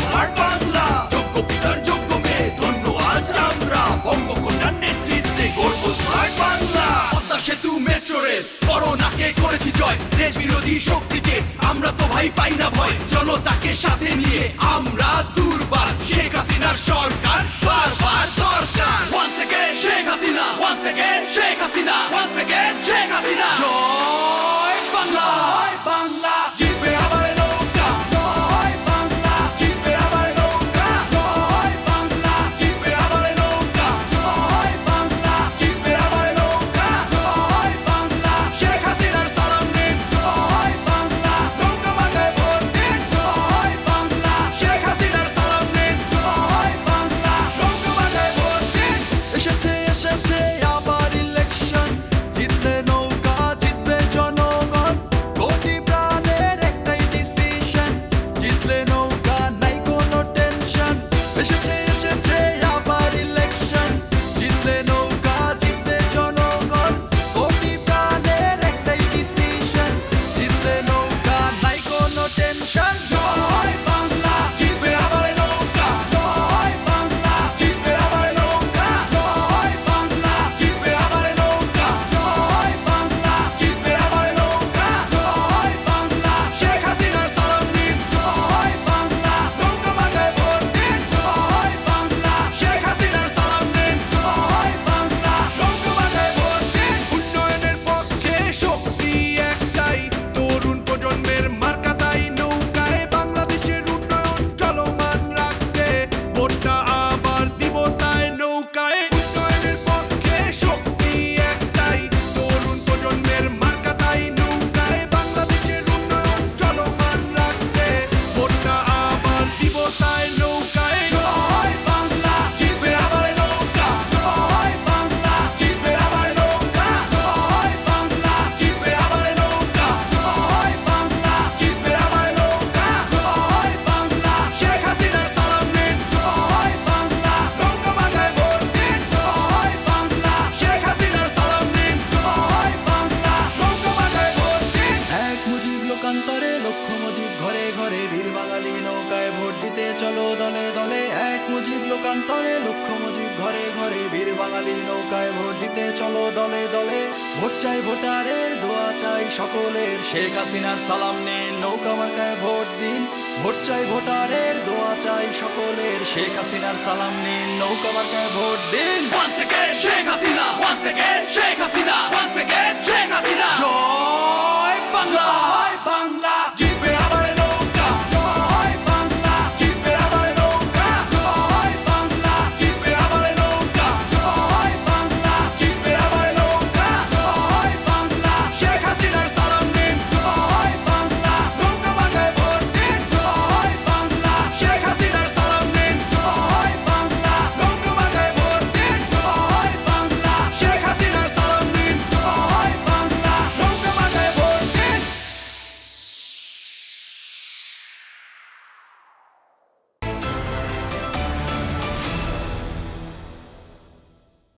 Smart Bangla. যোগ্য পিতার যোগ্য মেয়ে ধন্য আজ আমরা, বঙ্গকন্যার নেতৃত্বে গড়ব স্মার্ট বাংলা। পদ্মা সেতু মেট্রো রেল করোনাকে করেছি জয়, দেশ বিরোধী শক্তিকে আমরা তো ভাই পাই না ভয়। জনতাকে সাথে নিয়ে আমরা দুর্বার, শেখ হাসিনার সরকার বারবার দরকার। Once again Sheikh Hasina, once again Sheikh Hasina, once again Sheikh Hasina. জয় বাংলা, জয় বাংলা, জিতবে আবার নৌকা। জয় বাংলা, জিতবে আবার নৌকা। জয় বাংলা, জিতবে আবার নৌকা। জয় বাংলা, জিতবে আবার নৌকা। জয় বাংলা, শেখ হাসিনার সালাম নিন। জয় বাংলা, নৌকা মাথায় ভোট দিন। জয় বাংলা, শেখ হাসিনার সালাম নিন। জয় বাংলা, নৌকা মাথায় ভোট দিন। এসেছে এসেছে আবার ইলেকশন, জিতলে নৌকা জিতবে জনগণ। কোটি প্রাণের একটাই ডিসিশন, জিতলে নৌকা নাই কোনো টেনশন। এসেছে এসেছে আবার ইলেকশন, জিতলে নৌকা জিতবে জনগণ। কোটি প্রাণের একটাই ডিসিশন, জিতলে নৌকা নাই কোনো টেনশন। জয় বাংলা, জিতবে আবার নৌকা। জয় বাংলা, জিতবে আবার নৌকা। জয় বাংলা, জিতবে আবার নৌকা। জয় বাংলা, জিতবে আবার নৌকা। জয় বাংলা, শেখ হাসিনার সালাম নিন। জয় বাংলা, নৌকা মাথায় ভোট দিন। জয় বাংলা, শেখ হাসিনার সালাম নিন। জয় বাংলা, নৌকা মাথায় ভোট দিন। উন্নয়নের পক্ষে শক্তি একটাই, তরুণ প্রজন্মের মার্কা তাই নৌকায়। বাংলাদেশের উন্নয়ন চলমান রাখতে ভোটটা আবার দিব তাই নৌকায়। উন্নয়নের পক্ষে শক্তি একটাই, তরুণ প্রজন্মের মার্কা তাই নৌকায়। বাংলাদেশের উন্নয়ন চলমান রাখতে ভোটটা আবার দিব তাই নৌকায়। জয় বাংলা, জিতবে আবার নৌকা। জয় বাংলা, জিতবে আবার নৌকা। জয় বাংলা, জিতবে আবার নৌকা। জয় বাংলা, জিতবে আবার নৌকা। জয় বাংলা, শেখ হাসিনার সালাম নিন। জয় বাংলা, নৌকা মাথায় ভোট দিন। জয় বাংলা, শেখ হাসিনার সালাম নিন। জয় বাংলা, নৌকা মাথায় ভোট দিন। এক মুজিব লোকান্তরে লক্ষ মুজিব ঘরে ঘরে, বীর বাঙালি নৌকায় ভোট দিতে চলো দলে দলে। এক মুজিব লোকান্তরে লক্ষ মুজিব ঘরে ঘরে, বীর বাঙালি নৌকায় ভোট দিতে চলো দলে দলে। ভোট চাই ভোটারের, দোয়া চাই সকলের, শেখ হাসিনার সালাম নিন, নৌকা মার্কায় ভোট দিন। ভোট চাই ভোটারের, দোয়া চাই সকলের, শেখ হাসিনার সালাম নিন, নৌকা মার্কায় ভোট দিন। Once again Sheikh Hasina, once again Sheikh Hasina, once again Sheikh Hasina. জয়